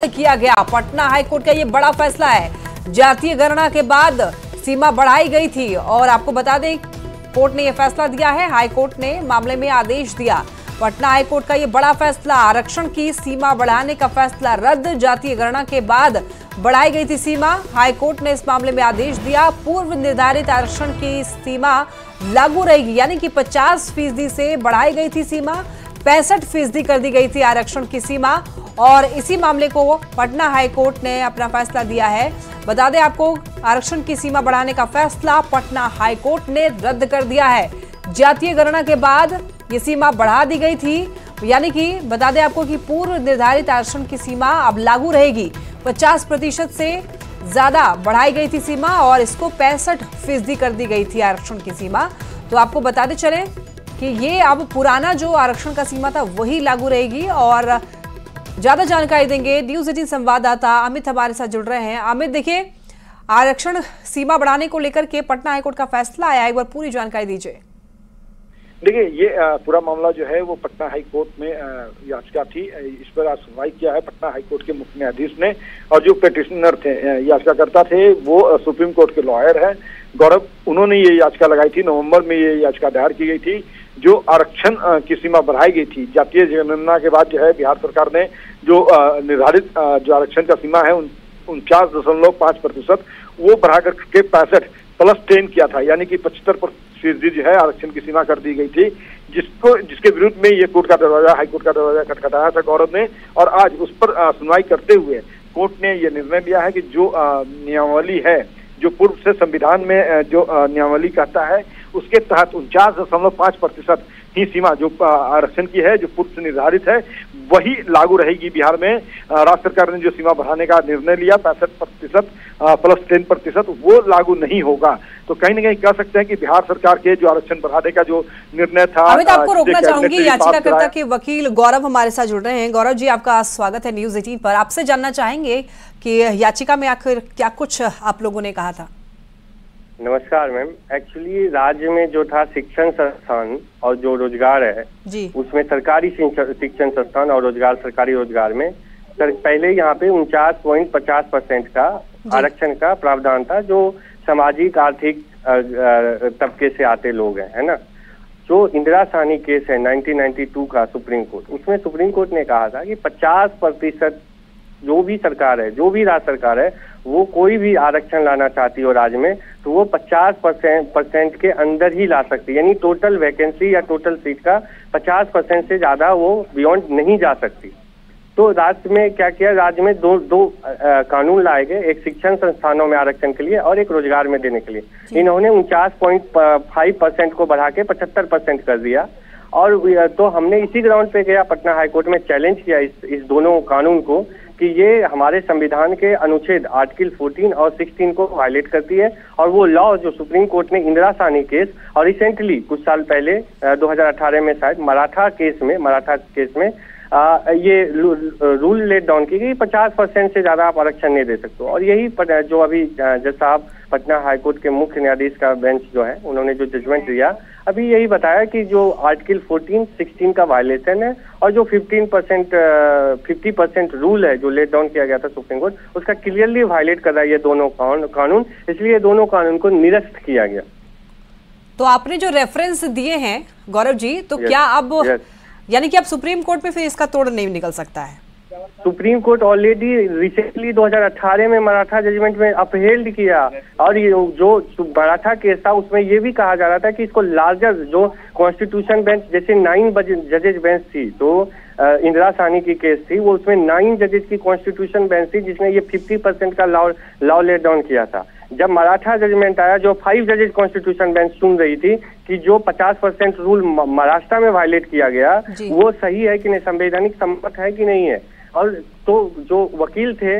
किया गया। पटना हाईकोर्ट का ये बड़ा फैसला है। जातीय गणना के बाद सीमा बढ़ाई गई थी और आपको बता दें कोर्ट ने यह फैसला दिया है। हाईकोर्ट ने मामले में आदेश दिया। पटना हाईकोर्ट का ये बड़ा फैसला, आरक्षण की सीमा बढ़ाने का फैसला रद्द। जातीय गणना के बाद बढ़ाई गई थी सीमा। हाईकोर्ट ने इस मामले में आदेश दिया। पूर्व निर्धारित आरक्षण की सीमा लागू रहेगी, यानी कि 50% से बढ़ाई गई थी सीमा, 65% कर दी गई थी आरक्षण की सीमा। और इसी मामले को पटना हाईकोर्ट ने अपना फैसला दिया है। बता दें आपको, आरक्षण की सीमा बढ़ाने का फैसला पटना हाईकोर्ट ने रद्द कर दिया है। जातीय गणना के बाद ये सीमा बढ़ा दी गई थी, यानी कि बता दें आपको कि पूर्व निर्धारित आरक्षण की सीमा अब लागू रहेगी। 50% से ज्यादा बढ़ाई गई थी सीमा और इसको 65% कर दी गई थी आरक्षण की सीमा। तो आपको बताते चले कि ये अब पुराना जो आरक्षण का सीमा था वही लागू रहेगी। और ज्यादा जानकारी देंगे न्यूज़ 18 संवाददाता अमित हमारे साथ जुड़ रहे हैं। अमित, देखिए, आरक्षण सीमा बढ़ाने को लेकर के पटना हाईकोर्ट का फैसला आया, एक बार पूरी जानकारी दीजिए। देखिए, ये पूरा मामला जो है वो पटना हाईकोर्ट में याचिका थी। इस पर आज सुनवाई किया है पटना हाईकोर्ट के मुख्य न्यायाधीश ने। और जो पिटिशनर थे, याचिकाकर्ता थे, वो सुप्रीम कोर्ट के लॉयर हैं गौरव। उन्होंने ये याचिका लगाई थी, नवंबर में ये याचिका दायर की गई थी। जो आरक्षण की सीमा बढ़ाई गई थी जातीय जनगणना के बाद जो है बिहार सरकार ने जो निर्धारित जो आरक्षण का सीमा है 49.5% वो बढ़ा करके 65+10 किया था, यानी कि 75% जो है आरक्षण की सीमा कर दी गई थी, जिसके विरुद्ध में ये कोर्ट का दरवाजा, हाईकोर्ट का दरवाजा खटखटाया था गौरव ने। और आज उस पर सुनवाई करते हुए कोर्ट ने ये निर्णय लिया है कि जो नियमावली है, जो पूर्व से संविधान में जो नियमावली कहता है, उसके तहत 49.5% ही सीमा जो आरक्षण की है, जो पूर्व से निर्धारित है, वही लागू रहेगी बिहार में। राज्य सरकार ने जो सीमा बढ़ाने का निर्णय लिया 65% +10%, वो लागू नहीं होगा। तो कहीं ना कहीं कह सकते हैं कि बिहार सरकार के जो आरक्षण बढ़ाने का जो निर्णय था। अमित, आपको रोकना चाहूंगी, याचिकाकर्ता के वकील गौरव हमारे साथ जुड़ रहे हैं। गौरव जी, आपका स्वागत है न्यूज़ 18 पर। आपसे जानना चाहेंगे कि याचिका में आखिर क्या कुछ आप लोगों ने कहा था। नमस्कार मैम। एक्चुअली राज्य में जो था शिक्षण संस्थान और जो रोजगार है जी, उसमें सरकारी शिक्षण संस्थान और रोजगार, सरकारी रोजगार में पहले यहाँ पे 49.50% का आरक्षण का प्रावधान था, जो सामाजिक आर्थिक तबके से आते लोग हैं, है ना। जो इंदिरा साहनी केस है 1992 का सुप्रीम कोर्ट, उसमें सुप्रीम कोर्ट ने कहा था कि 50% जो भी सरकार है, जो भी राज्य सरकार है, वो कोई भी आरक्षण लाना चाहती हो राज्य में, तो वो 50% के अंदर ही ला सकती है, यानी टोटल वैकेंसी या टोटल सीट का 50% से ज्यादा वो बियॉन्ड नहीं जा सकती। तो राज्य में क्या किया, राज्य में दो कानून लाए गए, एक शिक्षण संस्थानों में आरक्षण के लिए और एक रोजगार में देने के लिए। इन्होंने 49.5% को बढ़ा के 75% कर दिया। और तो हमने इसी ग्राउंड पे गया पटना हाईकोर्ट में, चैलेंज किया इस दोनों कानून को कि ये हमारे संविधान के अनुच्छेद आर्टिकल 14 और 16 को वायलेट करती है। और वो लॉ जो सुप्रीम कोर्ट ने इंदिरा साहनी केस और रिसेंटली कुछ साल पहले 2018 में शायद मराठा केस में ये रूल लेट डाउन की गई, 50% से ज्यादा आप आरक्षण नहीं दे सकते। और यही जो अभी जज साहब पटना हाईकोर्ट के मुख्य न्यायाधीश का बेंच जो है, उन्होंने जो जजमेंट दिया, अभी यही बताया कि जो आर्टिकल 14-16 का वायलेशन है और जो 50% रूल है जो लेट डाउन किया गया था सुप्रीम कोर्ट, उसका क्लियरली वायलेट कर रहा है ये दोनों कानून, इसलिए दोनों कानून को निरस्त किया गया। तो आपने जो रेफरेंस दिए हैं गौरव जी, तो क्या अब यानी कि अब सुप्रीम कोर्ट में फिर इसका तोड़ नहीं निकल सकता है? सुप्रीम कोर्ट ऑलरेडी रिसेंटली 2018 में मराठा जजमेंट में अपहेल्ड किया। और ये जो मराठा केस था उसमें ये भी कहा जा रहा था कि इसको लार्जर जो कॉन्स्टिट्यूशन बेंच, जैसे 9 जजेज बेंच थी, तो इंदिरा साहनी की केस थी, वो उसमें 9 जजेज की कॉन्स्टिट्यूशन बेंच थी, जिसने ये 50% का लॉ लेट डाउन किया था। जब मराठा जजमेंट आया, जो 5 जजेज कॉन्स्टिट्यूशन बेंच सुन रही थी कि जो 50% रूल महाराष्ट्र में वायलेट किया गया, वो सही है कि नहीं, संवैधानिक सम्मत है कि नहीं है। और तो जो वकील थे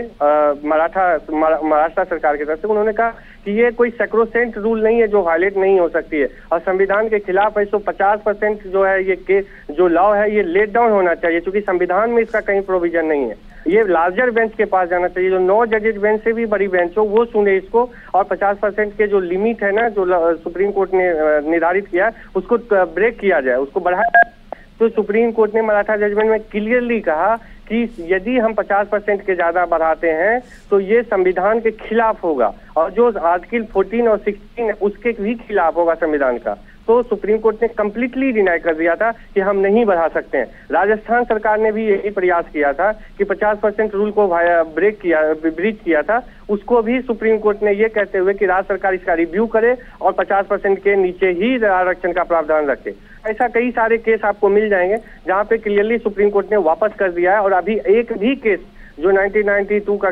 महाराष्ट्र सरकार की तरफ से, उन्होंने कहा कि ये कोई सैक्रोसेंट रूल नहीं है जो वायलेट नहीं हो सकती है और संविधान के खिलाफ है। तो 50% जो है ये जो लॉ है ये लेट डाउन होना चाहिए, क्योंकि संविधान में इसका कहीं प्रोविजन नहीं है। ये लार्जर बेंच के पास जाना चाहिए, जो 9 जजेज बेंच से भी बड़ी बेंच हो, वो सुने इसको। और 50% के जो लिमिट है ना, जो सुप्रीम कोर्ट ने निर्धारित किया, उसको ब्रेक किया जाए, उसको बढ़ाया। तो सुप्रीम कोर्ट ने मराठा जजमेंट में क्लियरली कहा कि यदि हम 50% के ज्यादा बढ़ाते हैं तो ये संविधान के खिलाफ होगा, और जो आर्टिकल 14 और 16 उसके भी खिलाफ होगा संविधान का। तो सुप्रीम कोर्ट ने कंप्लीटली डिनाई कर दिया था कि हम नहीं बढ़ा सकते हैं। राजस्थान सरकार ने भी यही प्रयास किया था कि 50% रूल को ब्रीच किया था, उसको भी सुप्रीम कोर्ट ने ये कहते हुए कि राज्य सरकार इसका रिव्यू करे और 50% के नीचे ही आरक्षण का प्रावधान रखे। ऐसा कई सारे केस आपको मिल जाएंगे जहां पे क्लियरली सुप्रीम कोर्ट ने वापस कर दिया है, और अभी एक भी केस जो 1992 का